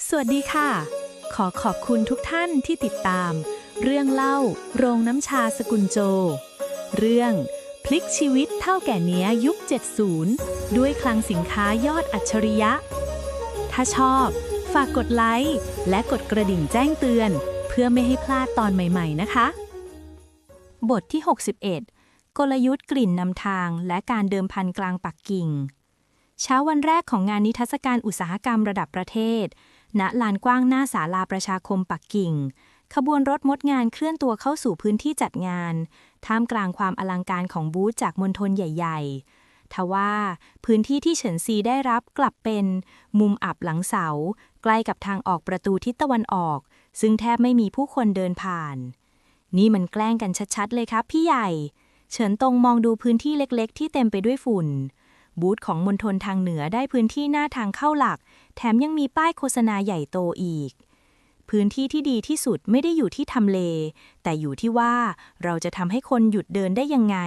สวัสดีค่ะ ขอขอบคุณทุกท่านที่ติดตาม เรื่องเล่าโรงน้ำชาสกุลโจ เรื่องพลิกชีวิตเท่าแก่เนี้ยยุค 70 ด้วยคลังสินค้ายอดอัจฉริยะ ถ้าชอบฝากกดไลค์และกดกระดิ่งแจ้งเตือน เพื่อไม่ให้พลาดตอนใหม่ๆนะคะ บทที่ 61 กลยุทธ์กลิ่นนำทางและการเดิมพันกลางปักกิ่ง เช้าวันแรกของงานนิทรรศการอุตสาหกรรมระดับประเทศ ณ ลานกว้างหน้าศาลาประชาคมปักกิ่ง ขบวนรถมดงานเคลื่อนตัวเข้าสู่พื้นที่จัดงาน ท่ามกลางความอลังการของบูธจากมณฑลใหญ่ๆ ทว่าพื้นที่ที่เฉินซีได้รับกลับเป็นมุมอับหลังเสา ใกล้กับทางออกประตูทิศตะวันออก ซึ่งแทบไม่มีผู้คนเดินผ่าน นี่มันแกล้งกันชัดๆเลยครับพี่ใหญ่ เฉินตงมองดูพื้นที่เล็กๆที่เต็มไปด้วยฝุ่น บูธของมณฑลทางเหนือได้พื้นที่หน้าทางเข้าหลัก แถมยังมีป้ายโฆษณาใหญ่โตอีก พื้นที่ที่ดีที่สุดไม่ได้อยู่ที่ทำเล แต่อยู่ที่ว่าเราจะทำให้คนหยุดเดินได้ยังไง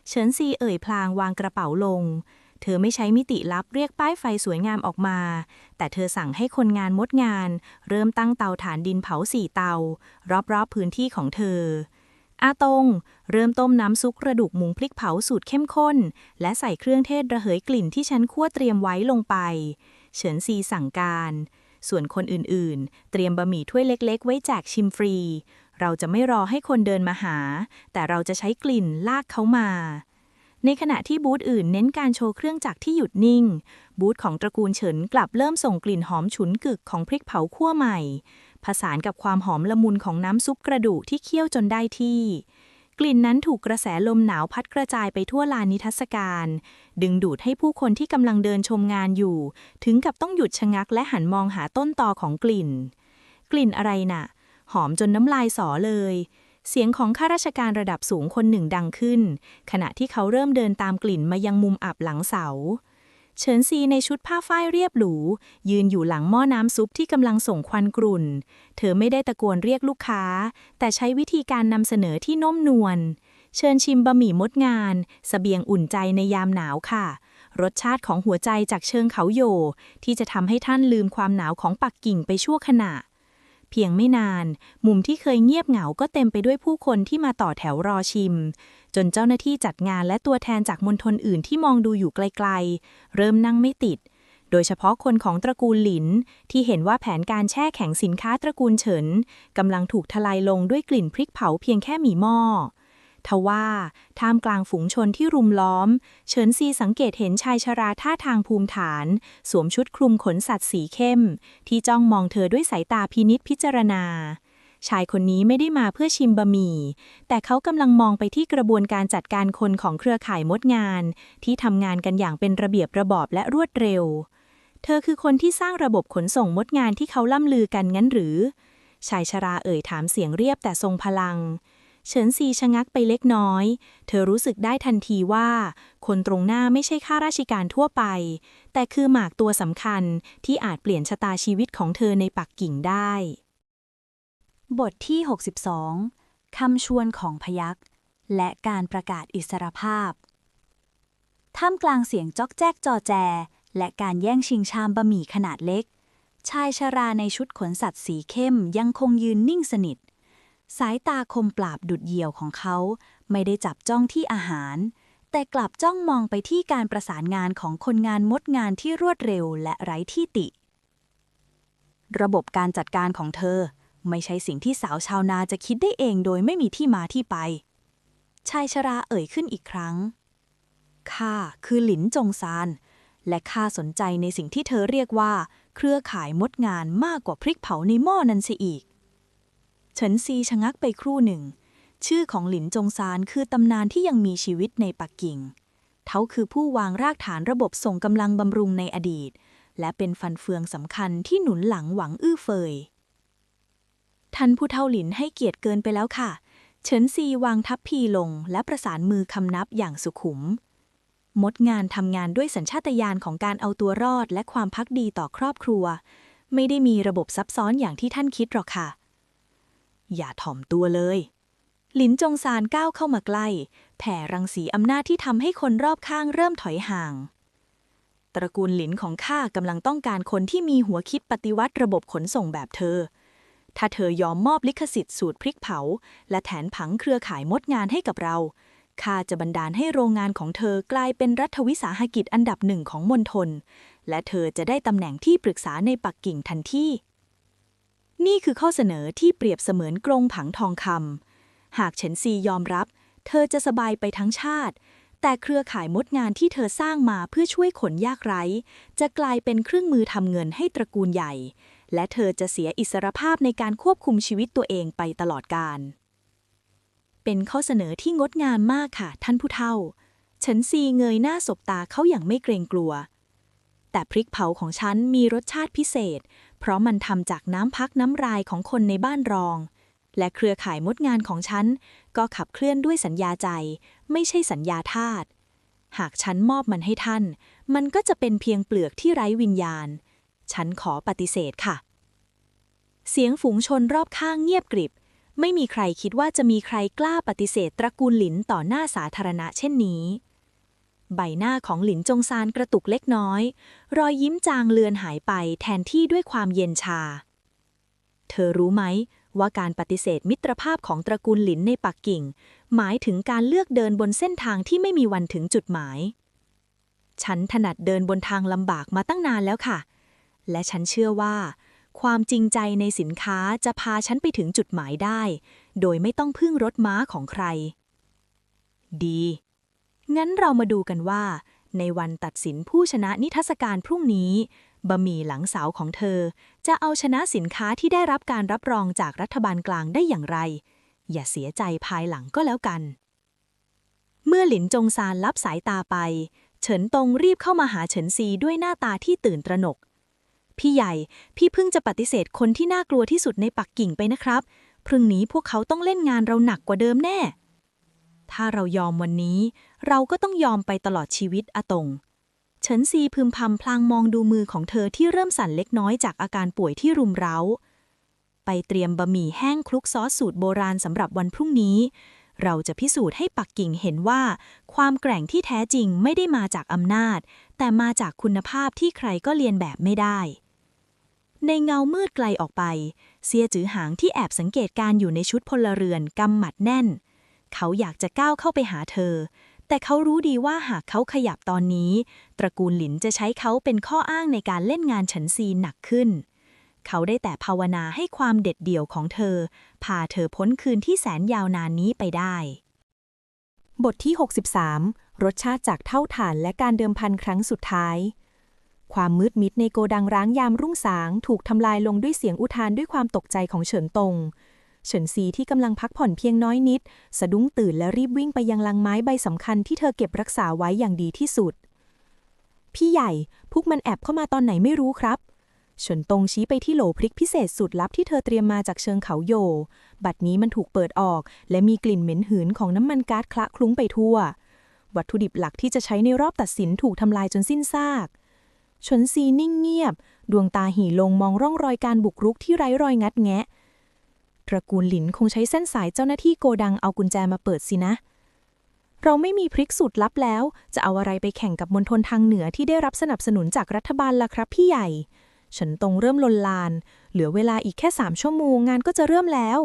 เฉินซีเอ่ยพลางวางกระเป๋าลง เธอไม่ใช้มิติลับเรียกป้ายไฟสวยงามออกมา แต่เธอสั่งให้คนงานมดงานเริ่มตั้งเตาถ่านดินเผา4 เตารอบๆพื้นที่ของเธอ อาตงเริ่มต้มน้ำซุปกระดูกหมูพริกเผาสูตรเข้มข้นและใส่เครื่องเทศระเหยกลิ่นที่ฉันคั่วเตรียมไว้ลงไปเฉินซีสั่งการส่วนคนอื่นๆเตรียมบะหมี่ถ้วยเล็กๆไว้แจกชิมฟรีเราจะไม่รอให้คนเดินมาหาแต่เราจะใช้กลิ่นลากเขามาในขณะที่บูธอื่นเน้นการโชว์เครื่องจักรที่หยุดนิ่งบูธของตระกูลเฉินกลับเริ่มส่งกลิ่นหอมฉุนกึกของพริกเผาคั่วใหม่ผสานกับความหอมละมุนของน้ำซุปกระดูกที่เคี่ยวจนได้ที่กลิ่นนั้นถูกกระแสลมหนาวพัดกระจายไปทั่วลานนิทรรศการดึงดูดให้ผู้คนที่กำลังเดินชมงานอยู่ถึงกับต้องหยุดชะงักและหันมองหาต้นตอของกลิ่นอะไรน่ะหอมจนน้ำลายสอเลยเสียงของข้าราชการระดับสูงคนหนึ่งดังขึ้นขณะที่เขาเริ่มเดินตามกลิ่นมายังมุมอับหลังเสาเฉินซีในชุดผ้าฝ้ายเรียบหรูยืนอยู่หลังหม้อน้ำซุปที่กำลังส่งควันกรุ่นเธอไม่ได้ตะโกนเรียกลูกค้าแต่ใช้วิธีการนำเสนอที่นุ่มนวลเชิญชิมบะหมี่มดงานเสบียงอุ่นใจในยามหนาวค่ะรสชาติของหัวใจจากเชิงเขาโยที่จะทำให้ท่านลืมความหนาวของปักกิ่งไปชั่วขณะเพียงไม่นานมุมที่เคยเงียบเหงาก็เต็มไปด้วยผู้คนที่มาต่อแถวรอชิมจนเจ้าหน้าที่จัดงานและตัวแทนจากมณฑลอื่นที่มองดูอยู่ไกลๆเริ่มนั่งไม่ติดโดยเฉพาะคนของตระกูลหลินที่เห็นว่าแผนการแช่แข็งสินค้าตระกูลเฉินกำลังถูกทลายลงด้วยกลิ่นพริกเผาเพียงแค่หมี่หม้อทว่าท่ามกลางฝูงชนที่รุมล้อมเฉินซีสังเกตเห็นชายชราท่าทางภูมิฐานสวมชุดคลุมขนสัตว์สีเข้มที่จ้องมองเธอด้วยสายตาพินิจพิจารณาชายคนนี้ไม่ได้มาเพื่อชิมบะหมี่แต่เขากำลังมองไปที่กระบวนการจัดการคนของเครือข่ายมดงานที่ทำงานกันอย่างเป็นระเบียบระบอบและรวดเร็วเธอคือคนที่สร้างระบบขนส่งมดงานที่เขาล่ำลือกันงั้นหรือชายชราเอ่ยถามเสียงเรียบแต่ทรงพลังเฉินซีชะงักไปเล็กน้อยเธอรู้สึกได้ทันทีว่าคนตรงหน้าไม่ใช่ข้าราชการทั่วไปแต่คือหมากตัวสำคัญที่อาจเปลี่ยนชะตาชีวิตของเธอในปักกิ่งได้บทที่ 62 คำชวนของพยัคฆ์และการประกาศอิสรภาพท่ามกลางเสียงจ๊อกแจ๊กจอแจและการแย่งชิงชามบะหมี่ขนาดเล็กชายชราในชุดขนสัตว์สีเข้มยังคงยืนนิ่งสนิทสายตาคมปราบดุจเหยี่ยวของเขาไม่ได้จับจ้องที่อาหารแต่กลับจ้องมองไปที่การประสานงานของคนงานมดงานที่รวดเร็วและไร้ที่ติระบบการจัดการของเธอไม่ใช่สิ่งที่สาวชาวนาจะคิดได้เองโดยไม่มีที่มาที่ไปชายชราเอ่ยขึ้นอีกครั้งข้าคือหลินจงซานและข้าสนใจในสิ่งที่เธอเรียกว่าเครือข่ายมดงานมากกว่าพริกเผาในหม้อนั้นเสียอีกเฉินซีชะงักไปครู่หนึ่งชื่อของหลินจงซานคือตำนานที่ยังมีชีวิตในปักกิ่งเขาคือผู้วางรากฐานระบบส่งกำลังบำรุงในอดีตและเป็นฟันเฟืองสำคัญที่หนุนหลังหวังอื้อเฟยท่านผู้เฒ่าหลินให้เกียรติเกินไปแล้วค่ะเฉินซีวางทัพพีลงและประสานมือคำนับอย่างสุขุมมดงานทำงานด้วยสัญชาตญาณของการเอาตัวรอดและความภักดีต่อครอบครัวไม่ได้มีระบบซับซ้อนอย่างที่ท่านคิดหรอกค่ะอย่าถ่อมตัวเลยหลินจงซานก้าวเข้ามาใกล้แผ่รังสีอำนาจที่ทำให้คนรอบข้างเริ่มถอยห่าง ตระกูลหลินของข้ากำลังต้องการคนที่มีหัวคิดปฏิวัติระบบขนส่งแบบเธอถ้าเธอยอมมอบลิขสิทธิ์สูตรพริกเผาและแถนผังเครือข่ายมดงานให้กับเราข้าจะบันดาลให้โรงงานของเธอกลายเป็นรัฐวิสาหกิจอันดับหนึ่งของมณฑลและเธอจะได้ตำแหน่งที่ปรึกษาในปักกิ่งทันทีนี่คือข้อเสนอที่เปรียบเสมือนกรงผังทองคำหากเฉินซียอมรับเธอจะสบายไปทั้งชาติแต่เครือข่ายมดงานที่เธอสร้างมาเพื่อช่วยคนยากไร้จะกลายเป็นเครื่องมือทำเงินให้ตระกูลใหญ่และเธอจะเสียอิสรภาพในการควบคุมชีวิตตัวเองไปตลอดกาลเป็นข้อเสนอที่งดงามมากค่ะท่านผู้เฒ่าเฉินซีเงยหน้าสบตาเขาอย่างไม่เกรงกลัวแต่พริกเผาของฉันมีรสชาติพิเศษเพราะมันทำจากน้ำพักน้ำรายของคนในบ้านรองและเครือข่ายมดงานของฉันก็ขับเคลื่อนด้วยสัญญาใจไม่ใช่สัญญาทาสหากฉันมอบมันให้ท่านมันก็จะเป็นเพียงเปลือกที่ไร้วิญญาณฉันขอปฏิเสธค่ะเสียงฝูงชนรอบข้างเงียบกริบไม่มีใครคิดว่าจะมีใครกล้าปฏิเสธตระกูลหลินต่อหน้าสาธารณะเช่นนี้ใบหน้าของหลินจงซานกระตุกเล็กน้อยรอยยิ้มจางเลือนหายไปแทนที่ด้วยความเย็นชาเธอรู้ไหมว่าการปฏิเสธมิตรภาพของตระกูลหลินในปักกิ่งหมายถึงการเลือกเดินบนเส้นทางที่ไม่มีวันถึงจุดหมายฉันถนัดเดินบนทางลำบากมาตั้งนานแล้วค่ะและฉันเชื่อว่าความจริงใจในสินค้าจะพาฉันไปถึงจุดหมายได้โดยไม่ต้องพึ่งรถม้าของใครดีงั้นเรามาดูกันว่าในวันตัดสินผู้ชนะนิทรรศการพรุ่งนี้บะหมี่หลังเสาของเธอจะเอาชนะสินค้าที่ได้รับการรับรองจากรัฐบาลกลางได้อย่างไรอย่าเสียใจภายหลังก็แล้วกันเมื่อหลินจงซานลับสายตาไปเฉินตงรีบเข้ามาหาเฉินซีด้วยหน้าตาที่ตื่นตระหนกพี่ใหญ่พี่เพิ่งจะปฏิเสธคนที่น่ากลัวที่สุดในปักกิ่งไปนะครับพรุ่งนี้พวกเขาต้องเล่นงานเราหนักกว่าเดิมแน่ถ้าเรายอมวันนี้เราก็ต้องยอมไปตลอดชีวิตอาตงเฉินซีพึมพำพลางมองดูมือของเธอที่เริ่มสั่นเล็กน้อยจากอาการป่วยที่รุมเร้าไปเตรียมบะหมี่แห้งคลุกซอสสูตรโบราณสำหรับวันพรุ่งนี้เราจะพิสูจน์ให้ปักกิ่งเห็นว่าความแกร่งที่แท้จริงไม่ได้มาจากอำนาจแต่มาจากคุณภาพที่ใครก็เลียนแบบไม่ได้ในเงามืดไกลออกไปเสียจือหางที่แอบสังเกตการอยู่ในชุดพลเรือนกำหมัดแน่นเขาอยากจะก้าวเข้าไปหาเธอแต่เขารู้ดีว่าหากเขาขยับตอนนี้ตระกูลหลินจะใช้เขาเป็นข้ออ้างในการเล่นงานเฉินซีหนักขึ้นเขาได้แต่ภาวนาให้ความเด็ดเดี่ยวของเธอพาเธอพ้นคืนที่แสนยาวนานนี้ไปได้บทที่63รสชาติจากเท่าฐานและการเดิมพันครั้งสุดท้ายความมืดมิดในโกดังร้างยามรุ่งสางถูกทำลายลงด้วยเสียงอุทานด้วยความตกใจของเฉินตงเฉินซีที่กำลังพักผ่อนเพียงน้อยนิดสะดุ้งตื่นและรีบวิ่งไปยังลังไม้ใบสำคัญที่เธอเก็บรักษาไว้อย่างดีที่สุดพี่ใหญ่พวกมันแอบเข้ามาตอนไหนไม่รู้ครับเฉินตงชี้ไปที่โหลพริกพิเศษสุดลับที่เธอเตรียมมาจากเชิงเขาโยบัดนี้มันถูกเปิดออกและมีกลิ่นเหม็นหืนของน้ำมันก๊าซคละคลุ้งไปทั่ววัตถุดิบหลักที่จะใช้ในรอบตัดสินถูกทำลายจนสิ้นซากเฉินซีนิ่งเงียบดวงตาหี่ลงมองร่องรอยการบุกรุกที่ไร้รอยงัดแงะตระกูลหลินคงใช้เส้นสายเจ้าหน้าที่โกดังเอากุญแจมาเปิดสินะเราไม่มีพริกสูตรลับแล้วจะเอาอะไรไปแข่งกับมณฑลทางเหนือที่ได้รับสนับสนุนจากรัฐบาลล่ะครับพี่ใหญ่เฉินตงเริ่มลนลานเหลือเวลาอีกแค่3 ชั่วโมงงานก็จะเริ่มแล้ว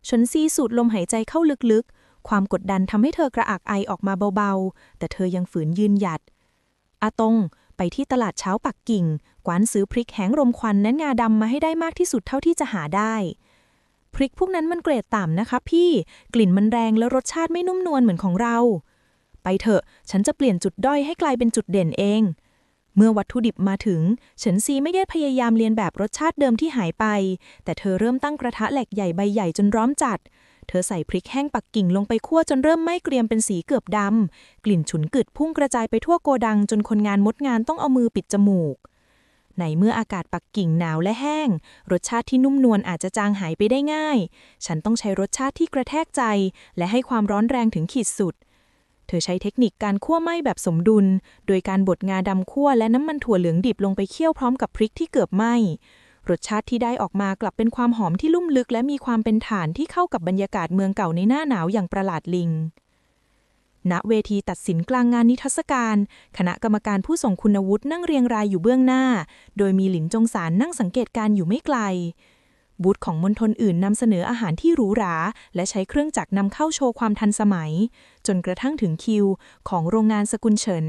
เฉินซีสูดลมหายใจเข้าลึกๆความกดดันทำให้เธอกระอักไอออกมาเบาๆแต่เธอยังฝืนยืนหยัดอาตงไปที่ตลาดเช้าปักกิ่งกวานซื้อพริกแห้งรมควันและงาดำมาให้ได้มากที่สุดเท่าที่จะหาได้พริกพวกนั้นมันเกรดต่ำนะคะพี่กลิ่นมันแรงและรสชาติไม่นุ่มนวลเหมือนของเราไปเถอะฉันจะเปลี่ยนจุดด้อยให้กลายเป็นจุดเด่นเองเมื่อวัตถุดิบมาถึงเฉินซีไม่ได้พยายามเลียนแบบรสชาติเดิมที่หายไปแต่เธอเริ่มตั้งกระทะเหล็กใหญ่ใบใหญ่จนร้อนจัดเธอใส่พริกแห้งปักกิ่งลงไปคั่วจนเริ่มไหม้เกรียมเป็นสีเกือบดำกลิ่นฉุนกึดพุ่งกระจายไปทั่วโกดังจนคนงานมดงานต้องเอามือปิดจมูกในเมื่ออากาศปักกิ่งหนาวและแห้งรสชาติที่นุ่มนวลอาจจะจางหายไปได้ง่ายฉันต้องใช้รสชาติที่กระแทกใจและให้ความร้อนแรงถึงขีดสุดเธอใช้เทคนิคการคั่วไหม้แบบสมดุลโดยการบดงาดำคั่วและน้ำมันถั่วเหลืองดิบลงไปเคี่ยวพร้อมกับพริกที่เกือบไหม้รสชาติที่ได้ออกมากลับเป็นความหอมที่ลุ่มลึกและมีความเป็นฐานที่เข้ากับบรรยากาศเมืองเก่าในหน้าหนาวอย่างประหลาดลิง ณเวทีตัดสินกลางงานนิทรรศการคณะกรรมการผู้ทรงคุณวุฒินั่งเรียงรายอยู่เบื้องหน้าโดยมีหลินจงสารนั่งสังเกตการอยู่ไม่ไกลบูธของมณฑลอื่นนำเสนออาหารที่หรูหราและใช้เครื่องจักรนำเข้าโชว์ความทันสมัยจนกระทั่งถึงคิวของโรงงานสกุลเฉิน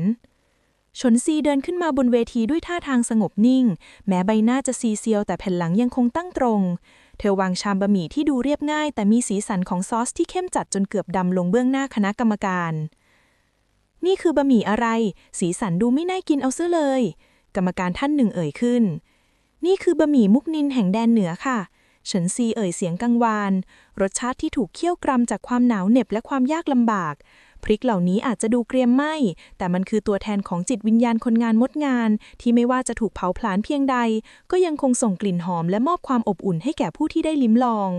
ชนซีเดินขึ้นมาบนเวทีด้วยท่าทางสงบนิ่งแม้ใบหน้าจะซีเซียวแต่แผ่นหลังยังคงตั้งตรงเธอวางชามบะหมี่ที่ดูเรียบง่ายแต่มีสีสันของซอสที่เข้มจัดจนเกือบดำลงเบื้องหน้าคณะกรรมการนี่คือบะหมี่อะไรสีสันดูไม่น่ากินเอาซะเลยกรรมการท่านหนึ่งเอ่ยขึ้นนี่คือบะหมี่มุกนินแห่งแดนเหนือค่ะเฉินซีเอ่ยเสียงกังวานรสชาติที่ถูกเคี่ยวกรำจากความหนาวเหน็บและความยากลำบากพริกเหล่านี้อาจจะดูเกรียมไหม้แต่มันคือตัวแทนของจิตวิญญาณคนงานมดงานที่ไม่ว่าจะถูกเผาผลาญเพียงใดก็ยังคงส่งกลิ่นหอมและมอบความอบอุ่นให้แก่ผู้ที่ได้ลิ้มลอง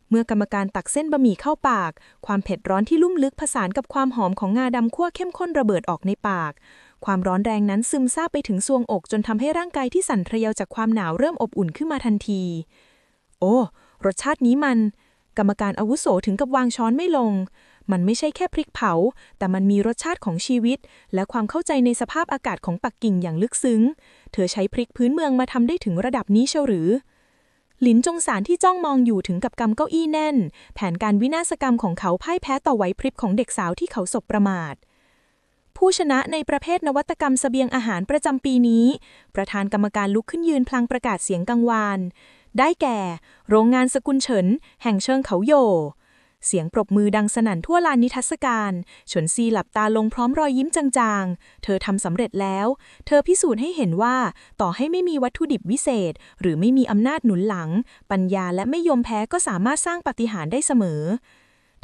เมื่อกรรมการตักเส้นบะหมี่เข้าปากความเผ็ดร้อนที่ลุ่มลึกผสานกับความหอมของงาดำคั่วเข้มข้นระเบิดออกในปากความร้อนแรงนั้นซึมซาบไปถึงทรวงอกจนทำให้ร่างกายที่สั่นทะเยอจากความหนาวเริ่มอบอุ่นขึ้นมาทันทีโอ้รสชาตินี้มันกรรมการอาวุโสถึงกับวางช้อนไม่ลงมันไม่ใช่แค่พริกเผาแต่มันมีรสชาติของชีวิตและความเข้าใจในสภาพอากาศของปักกิ่งอย่างลึกซึ้งเธอใช้พริกพื้นเมืองมาทำได้ถึงระดับนี้เชียวหรือหลินจงสารที่จ้องมองอยู่ถึงกับกำเก้าอี้แน่นแผนการวินาศกรรมของเขาพ่ายแพ้ต่อไหวพริบของเด็กสาวที่เขาสบประมาทผู้ชนะในประเภทนวัตกรรมเสบียงอาหารประจำปีนี้ประธานกรรมการลุกขึ้นยืนพลางประกาศเสียงกังวานได้แก่โรงงานสกุลเฉินแห่งเชิงเขาโยเสียงปรบมือดังสนั่นทั่วลานนิทรรศการฉนซีหลับตาลงพร้อมรอยยิ้มจางๆเธอทำสำเร็จแล้วเธอพิสูจน์ให้เห็นว่าต่อให้ไม่มีวัตถุดิบวิเศษหรือไม่มีอำนาจหนุนหลังปัญญาและไม่ยอมแพ้ก็สามารถสร้างปาฏิหาริย์ได้เสมอ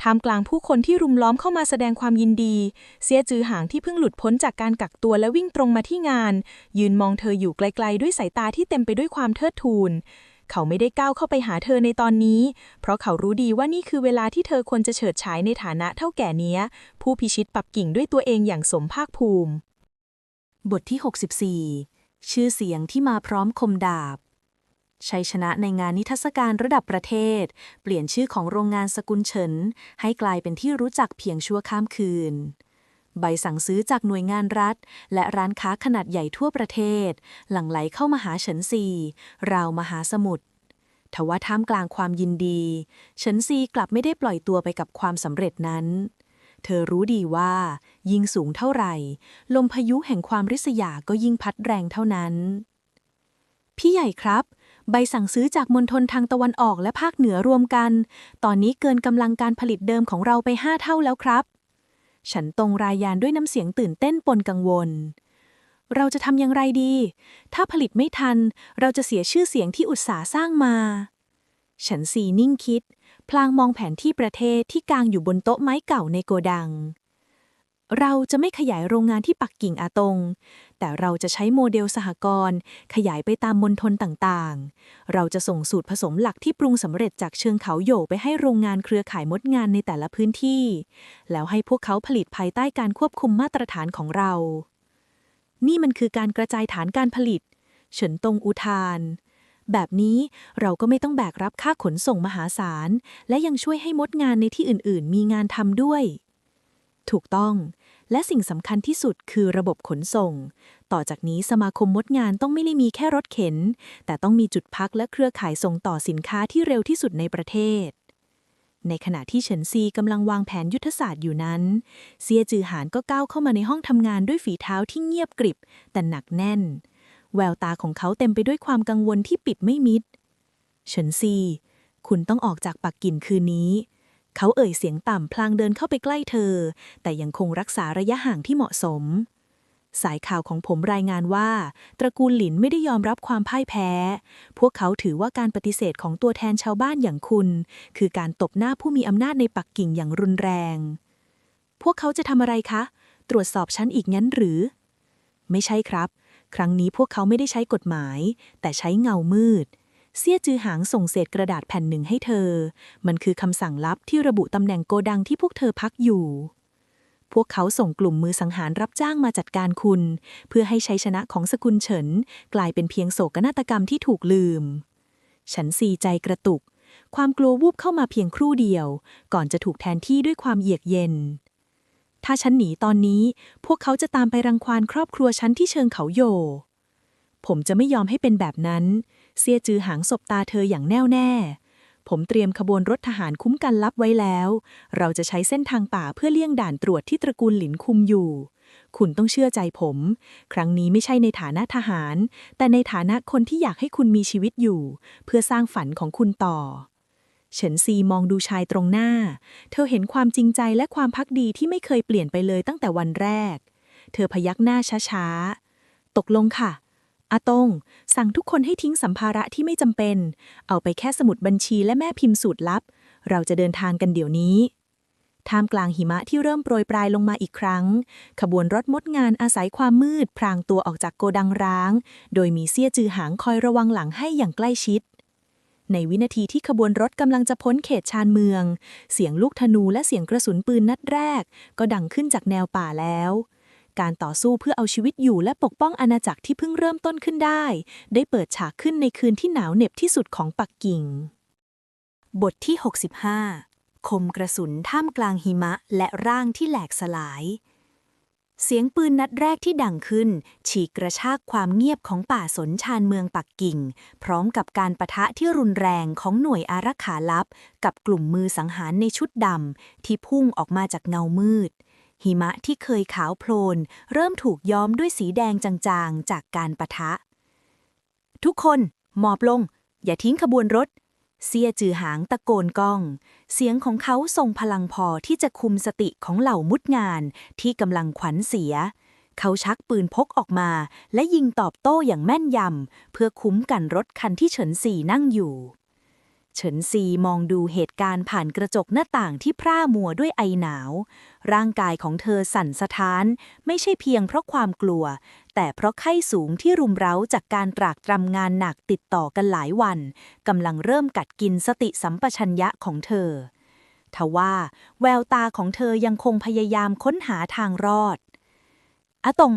ท่ามกลางผู้คนที่รุมล้อมเข้ามาแสดงความยินดีเสียจือหางที่เพิ่งหลุดพ้นจากการกักตัวและวิ่งตรงมาที่งานยืนมองเธออยู่ไกลๆด้วยสายตาที่เต็มไปด้วยความเทิดทูนเขาไม่ได้ก้าวเข้าไปหาเธอในตอนนี้เพราะเขารู้ดีว่านี่คือเวลาที่เธอควรจะเฉิดฉายในฐานะเท่าแก่เนี้ยผู้พิชิตปักกิ่งด้วยตัวเองอย่างสมภาคภูมิบทที่ 64 ชื่อเสียงที่มาพร้อมคมดาบชัยชนะในงานนิทรรศการระดับประเทศเปลี่ยนชื่อของโรงงานสกุลเฉินให้กลายเป็นที่รู้จักเพียงชั่วข้ามคืนใบสั่งซื้อจากหน่วยงานรัฐและร้านค้าขนาดใหญ่ทั่วประเทศหลั่งไหลเข้ามาหาเฉินซีราวมหาสมุทรทว่าท่ามกลางความยินดีเฉินซีกลับไม่ได้ปล่อยตัวไปกับความสำเร็จนั้นเธอรู้ดีว่ายิ่งสูงเท่าไหร่ลมพายุแห่งความริษยาก็ยิ่งพัดแรงเท่านั้นพี่ใหญ่ครับใบสั่งซื้อจากมณฑลทางตะวันออกและภาคเหนือรวมกันตอนนี้เกินกำลังการผลิตเดิมของเราไป5 เท่าแล้วครับฉันตรงรายงานด้วยน้ำเสียงตื่นเต้นปนกังวลเราจะทำอย่างไรดีถ้าผลิตไม่ทันเราจะเสียชื่อเสียงที่อุตสาห์สร้างมาฉันซีนิ่งคิดพลางมองแผนที่ประเทศที่กางอยู่บนโต๊ะไม้เก่าในโกดังเราจะไม่ขยายโรงงานที่ปักกิ่งอาตงแต่เราจะใช้โมเดลสหกรณ์ขยายไปตามมณฑลต่างๆเราจะส่งสูตรผสมหลักที่ปรุงสำเร็จจากเชิงเขาโหย่ไปให้โรงงานเครือข่ายมดงานในแต่ละพื้นที่แล้วให้พวกเขาผลิตภายใต้การควบคุมมาตรฐานของเรานี่มันคือการกระจายฐานการผลิตเฉินตงอุทานแบบนี้เราก็ไม่ต้องแบกรับค่าขนส่งมหาศาลและยังช่วยให้มดงานในที่อื่นๆมีงานทำด้วยถูกต้องและสิ่งสำคัญที่สุดคือระบบขนส่งต่อจากนี้สมาคมมดงานต้องไม่ได้มีแค่รถเข็นแต่ต้องมีจุดพักและเครือข่ายส่งต่อสินค้าที่เร็วที่สุดในประเทศในขณะที่เฉินซีกำลังวางแผนยุทธศาสตร์อยู่นั้นเซียจือหานก็ก้าวเข้ามาในห้องทำงานด้วยฝีเท้าที่เงียบกริบแต่หนักแน่นแววตาของเขาเต็มไปด้วยความกังวลที่ปิดไม่มิดเฉินซีคุณต้องออกจากปักกิ่งคืนนี้เขาเอ่ยเสียงต่ำพลางเดินเข้าไปใกล้เธอแต่ยังคงรักษาระยะห่างที่เหมาะสมสายข่าวของผมรายงานว่าตระกูลหลินไม่ได้ยอมรับความพ่ายแพ้พวกเขาถือว่าการปฏิเสธของตัวแทนชาวบ้านอย่างคุณคือการตบหน้าผู้มีอำนาจในปักกิ่งอย่างรุนแรงพวกเขาจะทำอะไรคะตรวจสอบฉันอีกงั้นหรือไม่ใช่ครับครั้งนี้พวกเขาไม่ได้ใช้กฎหมายแต่ใช้เงามืดเซี่ยจือหางส่งเศษกระดาษแผ่นหนึ่งให้เธอมันคือคำสั่งลับที่ระบุตำแหน่งโกดังที่พวกเธอพักอยู่พวกเขาส่งกลุ่มมือสังหารรับจ้างมาจัดการคุณเพื่อให้ชัยชนะของสกุลเฉินกลายเป็นเพียงโศกนาฏกรรมที่ถูกลืมฉันซีใจกระตุกความกลัววูบเข้ามาเพียงครู่เดียวก่อนจะถูกแทนที่ด้วยความเยือกเย็น ถ้าฉันหนีตอนนี้พวกเขาจะตามไปรังควานครอบครัวฉันที่เชิงเขาโยผมจะไม่ยอมให้เป็นแบบนั้นเซี่ยจือหางสบตาเธออย่างแน่วแน่ผมเตรียมขบวนรถทหารคุ้มกันลับไว้แล้วเราจะใช้เส้นทางป่าเพื่อเลี่ยงด่านตรวจที่ตระกูลหลินคุมอยู่คุณต้องเชื่อใจผมครั้งนี้ไม่ใช่ในฐานะทหารแต่ในฐานะคนที่อยากให้คุณมีชีวิตอยู่เพื่อสร้างฝันของคุณต่อเฉินซีมองดูชายตรงหน้าเธอเห็นความจริงใจและความภักดีที่ไม่เคยเปลี่ยนไปเลยตั้งแต่วันแรกเธอพยักหน้าช้าๆตกลงค่ะอาตงสั่งทุกคนให้ทิ้งสัมภาระที่ไม่จำเป็นเอาไปแค่สมุดบัญชีและแม่พิมพ์สูตรลับเราจะเดินทางกันเดี๋ยวนี้ท่ามกลางหิมะที่เริ่มโปรยปลายลงมาอีกครั้งขบวนรถมดงานอาศัยความมืดพรางตัวออกจากโกดังร้างโดยมีเซี่ยจือหางคอยระวังหลังให้อย่างใกล้ชิดในวินาทีที่ขบวนรถกำลังจะพ้นเขตชานเมืองเสียงลูกธนูและเสียงกระสุนปืนนัดแรกก็ดังขึ้นจากแนวป่าแล้วการต่อสู้เพื่อเอาชีวิตอยู่และปกป้องอาณาจักรที่เพิ่งเริ่มต้นขึ้นได้เปิดฉากขึ้นในคืนที่หนาวเหน็บที่สุดของปักกิ่งบทที่ 65 คมกระสุนท่ามกลางหิมะและร่างที่แหลกสลายเสียงปืนนัดแรกที่ดังขึ้นฉีกกระชากความเงียบของป่าสนชานเมืองปักกิ่งพร้อมกับการปะทะที่รุนแรงของหน่วยอารักขาลับกับกลุ่มมือสังหารในชุดดำที่พุ่งออกมาจากเงามืดหิมะที่เคยขาวโพลนเริ่มถูกย้อมด้วยสีแดงจางๆจากการปะทะทุกคนหมอบลงอย่าทิ้งขบวนรถเซี่ยจือหางตะโกนก้องเสียงของเขาทรงพลังพอที่จะคุมสติของเหล่ามุดงานที่กำลังขวัญเสียเขาชักปืนพกออกมาและยิงตอบโต้อย่างแม่นยำเพื่อคุ้มกันรถคันที่เฉินซีนั่งอยู่เฉินซีมองดูเหตุการณ์ผ่านกระจกหน้าต่างที่พร่ามัวด้วยไอหนาวร่างกายของเธอสั่นสะท้านไม่ใช่เพียงเพราะความกลัวแต่เพราะไข้สูงที่รุมเร้าจากการตรากตรำงานหนักติดต่อกันหลายวันกำลังเริ่มกัดกินสติสัมปชัญญะของเธอทว่าแววตาของเธอยังคงพยายามค้นหาทางรอดอาตง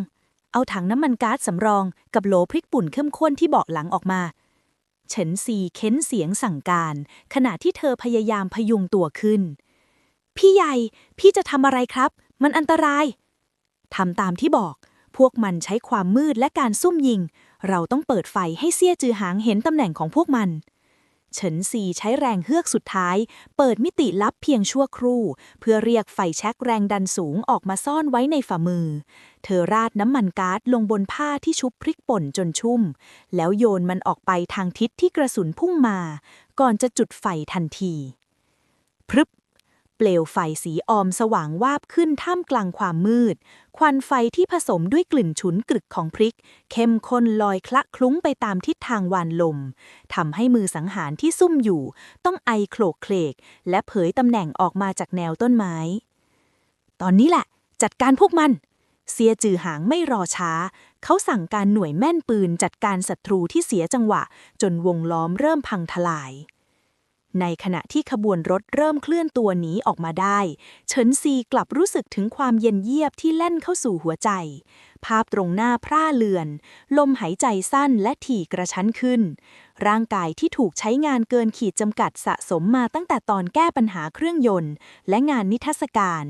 เอาถังน้ำมันก๊าซสำรองกับโหลพริกป่นเข้มข้นที่เบาะหลังออกมาเฉินซีเค้นเสียงสั่งการขณะที่เธอพยายามพยุงตัวขึ้นพี่ใหญ่พี่จะทำอะไรครับมันอันตรายทำตามที่บอกพวกมันใช้ความมืดและการซุ่มยิงเราต้องเปิดไฟให้เซี่ยจือหางเห็นตำแหน่งของพวกมันเฉินซีใช้แรงเฮือกสุดท้ายเปิดมิติลับเพียงชั่วครู่เพื่อเรียกไฟแช็กแรงดันสูงออกมาซ่อนไว้ในฝ่ามือเธอราดน้ำมันก๊าซลงบนผ้าที่ชุบพริกป่นจนชุ่มแล้วโยนมันออกไปทางทิศที่กระสุนพุ่งมาก่อนจะจุดไฟทันทีพรึบเปลวไฟสีออมสว่างวาบขึ้นท่ามกลางความมืดควันไฟที่ผสมด้วยกลิ่นฉุนกรึกของพริกเข้มข้นลอยคละคลุ้งไปตามทิศทางวานลมทำให้มือสังหารที่ซุ่มอยู่ต้องไอโคลกเคลกและเผยตำแหน่งออกมาจากแนวต้นไม้ตอนนี้แหละจัดการพวกมันเสียจือหางไม่รอช้าเขาสั่งการหน่วยแม่นปืนจัดการศัตรูที่เสียจังหวะจนวงล้อมเริ่มพังทลายในขณะที่ขบวนรถเริ่มเคลื่อนตัวหนีออกมาได้เฉินซีกลับรู้สึกถึงความเย็นเยียบที่แล่นเข้าสู่หัวใจภาพตรงหน้าพร่าเลือนลมหายใจสั้นและถี่กระชั้นขึ้นร่างกายที่ถูกใช้งานเกินขีดจำกัดสะสมมาตั้งแต่ตอนแก้ปัญหาเครื่องยนต์และงานนิทรรศการ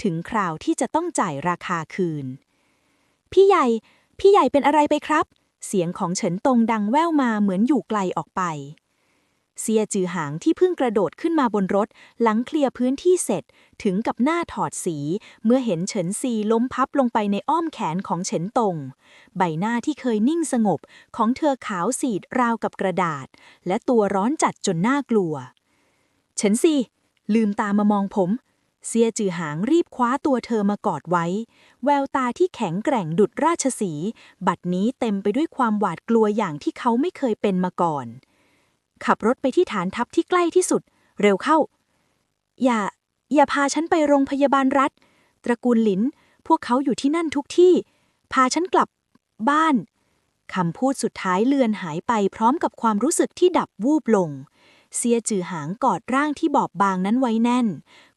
ถึงคราวที่จะต้องจ่ายราคาคืนพี่ใหญ่เป็นอะไรไปครับเสียงของเฉินตงดังแว่วมาเหมือนอยู่ไกลออกไปเซี่ยจือหางที่เพิ่งกระโดดขึ้นมาบนรถหลังเคลียร์พื้นที่เสร็จถึงกับหน้าถอดสีเมื่อเห็นเฉินซีล้มพับลงไปในอ้อมแขนของเฉินตงใบหน้าที่เคยนิ่งสงบของเธอขาวซีดราวกับกระดาษและตัวร้อนจัดจนน่ากลัวเฉินซีลืมตามามองผมเซี่ยจือหางรีบคว้าตัวเธอมากอดไว้แววตาที่แข็งแกร่งดุจราชสีห์บัดนี้เต็มไปด้วยความหวาดกลัวอย่างที่เขาไม่เคยเป็นมาก่อนขับรถไปที่ฐานทัพที่ใกล้ที่สุดเร็วเข้าอย่าพาฉันไปโรงพยาบาลรัฐตระกูลหลินพวกเขาอยู่ที่นั่นทุกที่พาฉันกลับบ้านคำพูดสุดท้ายเลือนหายไปพร้อมกับความรู้สึกที่ดับวูบลงเซี่ยจือหางกอดร่างที่บอบบางนั้นไว้แน่น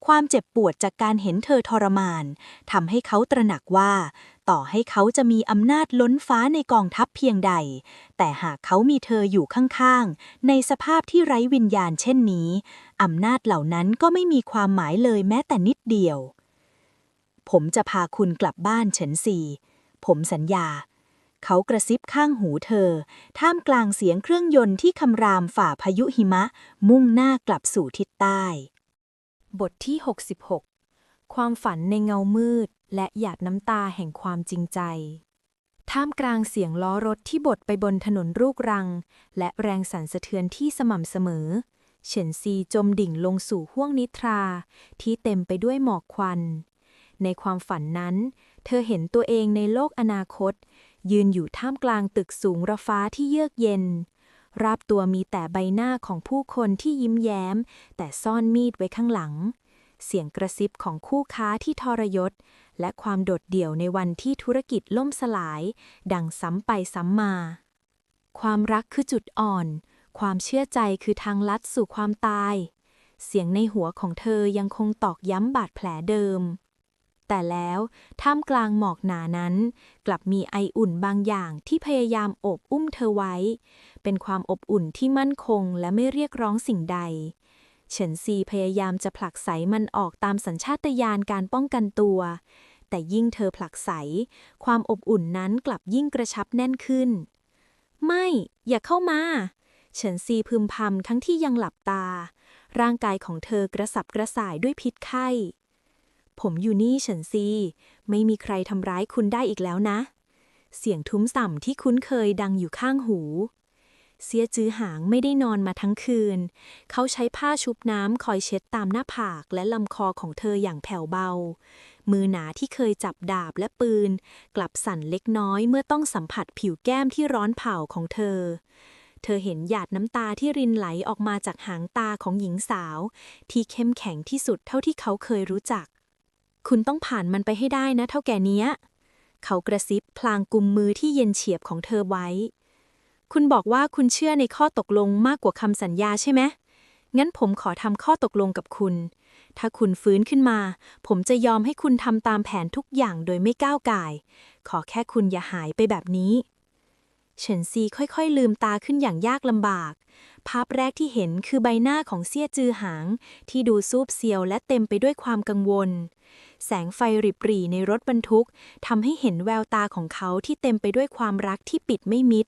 ความเจ็บปวดจากการเห็นเธอทรมานทำให้เขาตระหนักว่าต่อให้เขาจะมีอำนาจล้นฟ้าในกองทัพเพียงใดแต่หากเขามีเธออยู่ข้างๆในสภาพที่ไร้วิญญาณเช่นนี้อำนาจเหล่านั้นก็ไม่มีความหมายเลยแม้แต่นิดเดียวผ ผมจะพาคุณกลับบ้านเฉินซีผมสัญญาเขากระซิบข้างหูเธอท่ามกลางเสียงเครื่องยนต์ที่คำรามฝ่าพายุหิมะมุ่งหน้ากลับสู่ทิศใต้บทที่ 66 ความฝันในเงามืดและหยาดน้ำตาแห่งความจริงใจท่ามกลางเสียงล้อรถที่บดไปบนถนนลูกรังและแรงสั่นสะเทือนที่สม่ำเสมอเฉินซีจมดิ่งลงสู่ห้วงนิทราที่เต็มไปด้วยหมอกควันในความฝันนั้นเธอเห็นตัวเองในโลกอนาคตยืนอยู่ท่ามกลางตึกสูงระฟ้าที่เยือกเย็นรอบตัวมีแต่ใบหน้าของผู้คนที่ยิ้มแย้มแต่ซ่อนมีดไว้ข้างหลังเสียงกระซิบของคู่ค้าที่ทรยศและความโดดเดี่ยวในวันที่ธุรกิจล่มสลายดังซ้ำไปซ้ำมาความรักคือจุดอ่อนความเชื่อใจคือทางลัดสู่ความตายเสียงในหัวของเธอยังคงตอกย้ำบาดแผลเดิมแต่แล้วท่ามกลางหมอกหนานั้นกลับมีไออุ่นบางอย่างที่พยายามโอบอุ้มเธอไว้เป็นความอบอุ่นที่มั่นคงและไม่เรียกร้องสิ่งใดเฉินซีพยายามจะผลักไสมันออกตามสัญชาตญาณการป้องกันตัวแต่ยิ่งเธอผลักไสความอบอุ่นนั้นกลับยิ่งกระชับแน่นขึ้นไม่อย่าเข้ามาเฉินซีพึมพำทั้งที่ยังหลับตาร่างกายของเธอกระสับกระส่ายด้วยพิษไข้ผมอยู่นี่เฉินซีไม่มีใครทำร้ายคุณได้อีกแล้วนะเสียงทุ้มส่ำที่คุ้นเคยดังอยู่ข้างหูเสียจื้อหางไม่ได้นอนมาทั้งคืนเขาใช้ผ้าชุบน้ำคอยเช็ดตามหน้าผากและลำคอของเธออย่างแผ่วเบามือหนาที่เคยจับดาบและปืนกลับสั่นเล็กน้อยเมื่อต้องสัมผัสผิวแก้มที่ร้อนเผาของเธอเห็นหยาดน้ำตาที่รินไหลออกมาจากหางตาของหญิงสาวที่เข้มแข็งที่สุดเท่าที่เขาเคยรู้จักคุณต้องผ่านมันไปให้ได้นะเท่าแก่เนี้ยเขากระซิบพลางกุมมือที่เย็นเฉียบของเธอไว้คุณบอกว่าคุณเชื่อในข้อตกลงมากกว่าคำสัญญาใช่ไหมงั้นผมขอทำข้อตกลงกับคุณถ้าคุณฟื้นขึ้นมาผมจะยอมให้คุณทำตามแผนทุกอย่างโดยไม่ก้าวก่ายขอแค่คุณอย่าหายไปแบบนี้เฉินซีค่อยๆลืมตาขึ้นอย่างยากลำบากภาพแรกที่เห็นคือใบหน้าของเซี่ยจือหางที่ดูซูบเซียวและเต็มไปด้วยความกังวลแสงไฟริบหรี่ในรถบรรทุกทำให้เห็นแววตาของเขาที่เต็มไปด้วยความรักที่ปิดไม่มิด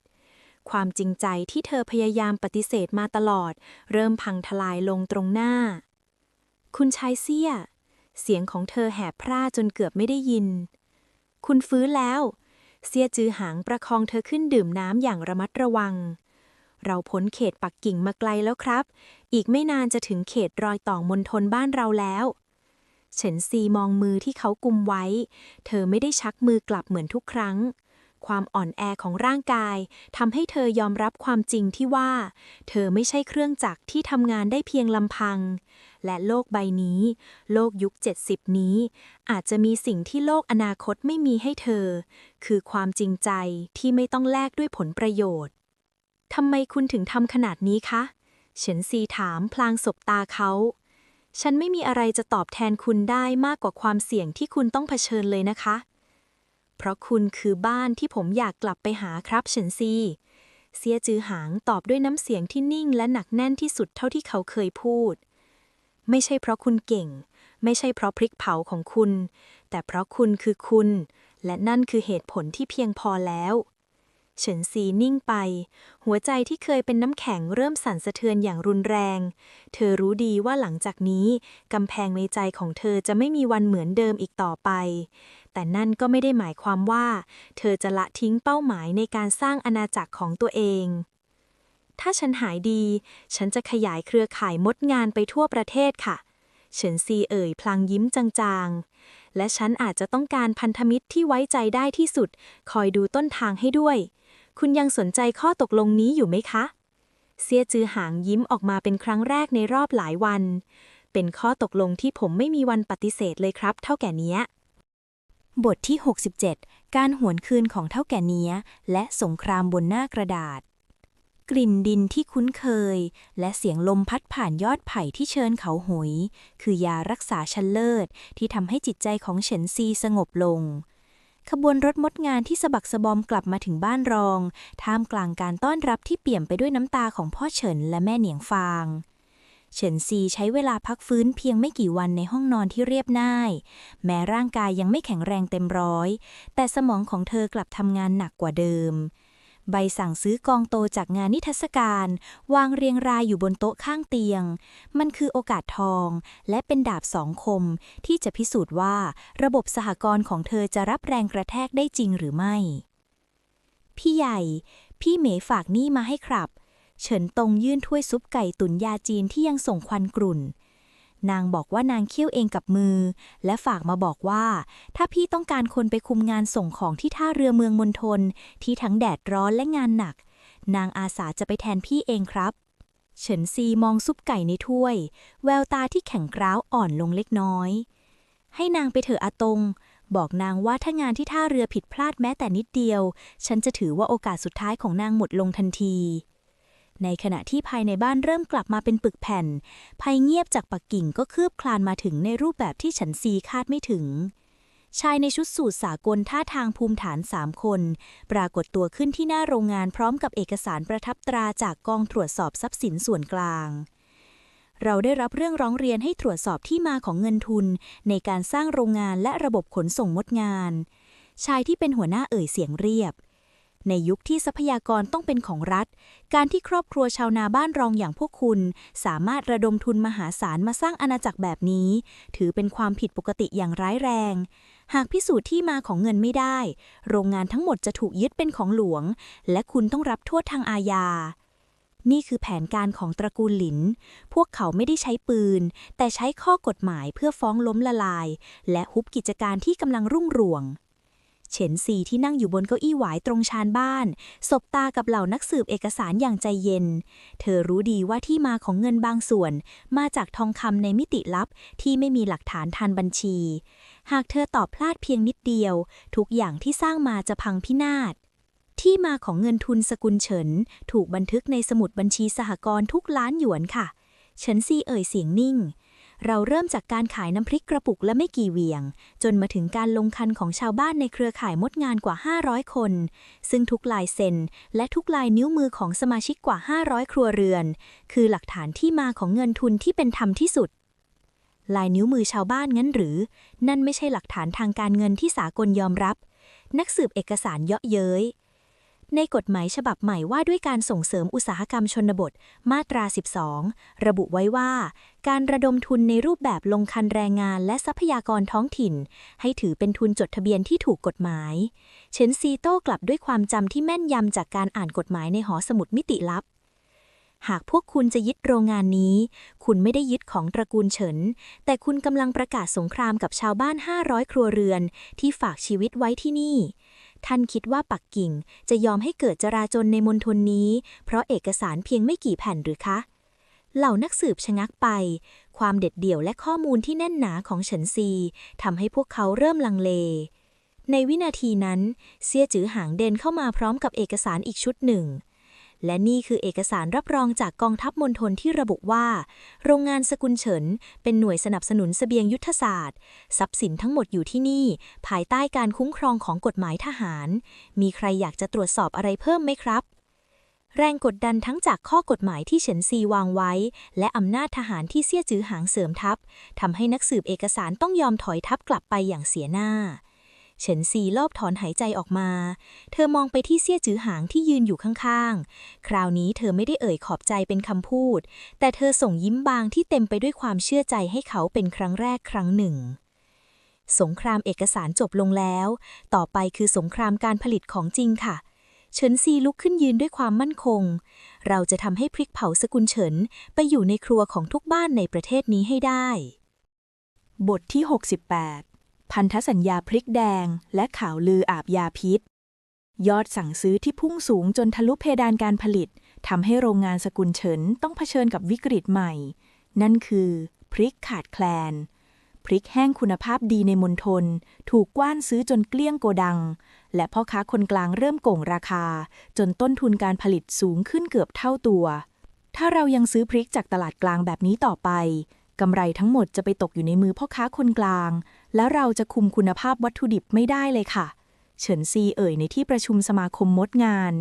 ความจริงใจที่เธอพยายามปฏิเสธมาตลอดเริ่มพังทลายลงตรงหน้าคุณชายเซี่ยเสียงของเธอแหบพร่าจนเกือบไม่ได้ยินคุณฟื้นแล้วเซี่ยจือหางประคองเธอขึ้นดื่มน้ำอย่างระมัดระวังเราพ้นเขตปักกิ่งมาไกลแล้วครับอีกไม่นานจะถึงเขตรอยต่อมณฑลบ้านเราแล้วเฉินซีมองมือที่เขากุมไว้เธอไม่ได้ชักมือกลับเหมือนทุกครั้งความอ่อนแอของร่างกายทำให้เธอยอมรับความจริงที่ว่าเธอไม่ใช่เครื่องจักรที่ทำงานได้เพียงลำพังและโลกใบนี้โลกยุค70นี้อาจจะมีสิ่งที่โลกอนาคตไม่มีให้เธอคือความจริงใจที่ไม่ต้องแลกด้วยผลประโยชน์ทำไมคุณถึงทำขนาดนี้คะเฉินซีถามพลางสบตาเขาฉันไม่มีอะไรจะตอบแทนคุณได้มากกว่าความเสี่ยงที่คุณต้องเผชิญเลยนะคะเพราะคุณคือบ้านที่ผมอยากกลับไปหาครับเฉินซีเซี่ยจือหางตอบด้วยน้ำเสียงที่นิ่งและหนักแน่นที่สุดเท่าที่เขาเคยพูดไม่ใช่เพราะคุณเก่งไม่ใช่เพราะพริกเผาของคุณแต่เพราะคุณคือคุณและนั่นคือเหตุผลที่เพียงพอแล้วเฉินซีนิ่งไปหัวใจที่เคยเป็นน้ำแข็งเริ่มสั่นสะเทือนอย่างรุนแรงเธอรู้ดีว่าหลังจากนี้กำแพงในใจของเธอจะไม่มีวันเหมือนเดิมอีกต่อไปแต่นั่นก็ไม่ได้หมายความว่าเธอจะละทิ้งเป้าหมายในการสร้างอาณาจักรของตัวเองถ้าฉันหายดีฉันจะขยายเครือข่ายมดงานไปทั่วประเทศค่ะเฉินซีเอ่ยพลางยิ้มจางๆและฉันอาจจะต้องการพันธมิตรที่ไว้ใจได้ที่สุดคอยดูต้นทางให้ด้วยคุณยังสนใจข้อตกลงนี้อยู่ไหมคะเซี่ยจือหางยิ้มออกมาเป็นครั้งแรกในรอบหลายวันเป็นข้อตกลงที่ผมไม่มีวันปฏิเสธเลยครับเท่าแก่เนี้ยบทที่ 67 การหวนคืนของเท่าแก่เนี้ยและสงครามบนหน้ากระดาษกลิ่นดินที่คุ้นเคยและเสียงลมพัดผ่านยอดไผ่ที่เชิญเขาหอยคือยารักษาชั้นเลิศที่ทำให้จิตใจของเฉินซีสงบลงขบวนรถมดงานที่สะบักสะบอมกลับมาถึงบ้านรองท่ามกลางการต้อนรับที่เปี่ยมไปด้วยน้ำตาของพ่อเฉินและแม่เหนียงฟาง เฉินซีใช้เวลาพักฟื้นเพียงไม่กี่วันในห้องนอนที่เรียบง่าย แม้ร่างกายยังไม่แข็งแรงเต็มร้อยแต่สมองของเธอกลับทำงานหนักกว่าเดิมใบสั่งซื้อกองโตจากงานนิทรรศการวางเรียงรายอยู่บนโต๊ะข้างเตียงมันคือโอกาสทองและเป็นดาบสองคมที่จะพิสูจน์ว่าระบบสหกรณ์ของเธอจะรับแรงกระแทกได้จริงหรือไม่พี่ใหญ่พี่เหมยฝากนี่มาให้ครับเฉินตงยื่นถ้วยซุปไก่ตุ๋นยาจีนที่ยังส่งควันกรุ่นนางบอกว่านางเคี่ยวเองกับมือและฝากมาบอกว่าถ้าพี่ต้องการคนไปคุมงานส่งของที่ท่าเรือเมืองมณฑลที่ทั้งแดดร้อนและงานหนักนางอาสาจะไปแทนพี่เองครับเฉินซีมองซุปไก่ในถ้วยแววตาที่แข็งกร้าวอ่อนลงเล็กน้อยให้นางไปเถอะอาตงบอกนางว่าถ้างานที่ท่าเรือผิดพลาดแม้แต่นิดเดียวฉันจะถือว่าโอกาสสุดท้ายของนางหมดลงทันทีในขณะที่ภายในบ้านเริ่มกลับมาเป็นปึกแผ่นภัยเงียบจากปักกิ่งก็คืบคลานมาถึงในรูปแบบที่ฉันซีคาดไม่ถึงชายในชุดสูทสากลท่าทางภูมิฐาน3 คนปรากฏตัวขึ้นที่หน้าโรงงานพร้อมกับเอกสารประทับตราจากกองตรวจสอบทรัพย์สินส่วนกลางเราได้รับเรื่องร้องเรียนให้ตรวจสอบที่มาของเงินทุนในการสร้างโรงงานและระบบขนส่งมดงานชายที่เป็นหัวหน้าเอ่ยเสียงเรียบในยุคที่ทรัพยากรต้องเป็นของรัฐการที่ครอบครัวชาวนาบ้านรองอย่างพวกคุณสามารถระดมทุนมหาศาลมาสร้างอาณาจักรแบบนี้ถือเป็นความผิดปกติอย่างร้ายแรงหากพิสูจน์ที่มาของเงินไม่ได้โรงงานทั้งหมดจะถูกยึดเป็นของหลวงและคุณต้องรับโทษทางอาญานี่คือแผนการของตระกูลหลินพวกเขาไม่ได้ใช้ปืนแต่ใช้ข้อกฎหมายเพื่อฟ้องล้มละลายและฮุบกิจการที่กำลังรุ่งเรืองเฉินซีที่นั่งอยู่บนเก้าอี้หวายตรงชานบ้านสบตากับเหล่านักสืบเอกสารอย่างใจเย็นเธอรู้ดีว่าที่มาของเงินบางส่วนมาจากทองคำในมิติลับที่ไม่มีหลักฐานทางบัญชีหากเธอตอบพลาดเพียงนิดเดียวทุกอย่างที่สร้างมาจะพังพินาศที่มาของเงินทุนสกุลเฉินถูกบันทึกในสมุดบัญชีสหกรณ์ทุกล้านหยวนค่ะเฉินซีเอ่ยเสียงนิ่งเราเริ่มจากการขายน้ำพริกกระปุกและไม่กี่เหวี่ยงจนมาถึงการลงคันของชาวบ้านในเครือข่ายมดงานกว่า500 คนซึ่งทุกลายเซ็นและทุกลายนิ้วมือของสมาชิกกว่า500ครัวเรือนคือหลักฐานที่มาของเงินทุนที่เป็นธรรมที่สุดลายนิ้วมือชาวบ้านงั้นหรือนั่นไม่ใช่หลักฐานทางการเงินที่สากลยอมรับนักสืบเอกสารเยาะเย้ยในกฎหมายฉบับใหม่ว่าด้วยการส่งเสริมอุตสาหกรรมชนบทมาตรา 12 ระบุไว้ว่าการระดมทุนในรูปแบบลงคันแรงงานและทรัพยากรท้องถิ่นให้ถือเป็นทุนจดทะเบียนที่ถูกกฎหมายเฉินซีโต้กลับด้วยความจำที่แม่นยำจากการอ่านกฎหมายในหอสมุดมิติลับหากพวกคุณจะยึดโรงงานนี้คุณไม่ได้ยึดของตระกูลเฉินแต่คุณกำลังประกาศสงครามกับชาวบ้าน500ครัวเรือนที่ฝากชีวิตไว้ที่นี่ท่านคิดว่าปักกิ่งจะยอมให้เกิดจราจรในมณฑลนี้เพราะเอกสารเพียงไม่กี่แผ่นหรือคะเหล่านักสืบชะงักไปความเด็ดเดี่ยวและข้อมูลที่แน่นหนาของเฉินซีทำให้พวกเขาเริ่มลังเลในวินาทีนั้นเซี่ยจือหางเดินเข้ามาพร้อมกับเอกสารอีกชุดหนึ่งและนี่คือเอกสารรับรองจากกองทัพมณฑลที่ระบุว่าโรงงานสกุลเฉินเป็นหน่วยสนับสนุนเสบียงยุทธศาสตร์ทรัพย์สินทั้งหมดอยู่ที่นี่ภายใต้การคุ้มครองของกฎหมายทหารมีใครอยากจะตรวจสอบอะไรเพิ่มไหมครับแรงกดดันทั้งจากข้อกฎหมายที่เฉินซีวางไว้และอำนาจทหารที่เซี่ยจือหางเสริมทัพทำให้นักสืบเอกสารต้องยอมถอยทัพกลับไปอย่างเสียหน้าเฉินซีลอบถอนหายใจออกมาเธอมองไปที่เซี่ยจือหางที่ยืนอยู่ข้างๆคราวนี้เธอไม่ได้เอ่ยขอบใจเป็นคำพูดแต่เธอส่งยิ้มบางที่เต็มไปด้วยความเชื่อใจให้เขาเป็นครั้งแรกครั้งหนึ่งสงครามเอกสารจบลงแล้วต่อไปคือสงครามการผลิตของจริงค่ะเฉินซีลุกขึ้นยืนด้วยความมั่นคงเราจะทำให้พริกเผาสกุลเฉินไปอยู่ในครัวของทุกบ้านในประเทศนี้ให้ได้บทที่68พันธสัญญาพริกแดงและข่าวลืออาบยาพิษยอดสั่งซื้อที่พุ่งสูงจนทะลุเพดานการผลิตทำให้โรงงานสกุลเฉินต้องเผชิญกับวิกฤตใหม่นั่นคือพริกขาดแคลนพริกแห้งคุณภาพดีในมณฑลถูกกว้านซื้อจนเกลี้ยงโกดังและพ่อค้าคนกลางเริ่มโกงราคาจนต้นทุนการผลิตสูงขึ้นเกือบเท่าตัวถ้าเรายังซื้อพริกจากตลาดกลางแบบนี้ต่อไปกำไรทั้งหมดจะไปตกอยู่ในมือพ่อค้าคนกลางแล้วเราจะคุมคุณภาพวัตถุดิบไม่ได้เลยค่ะเฉินซีเอ่ยในที่ประชุมสมาคมมดงาน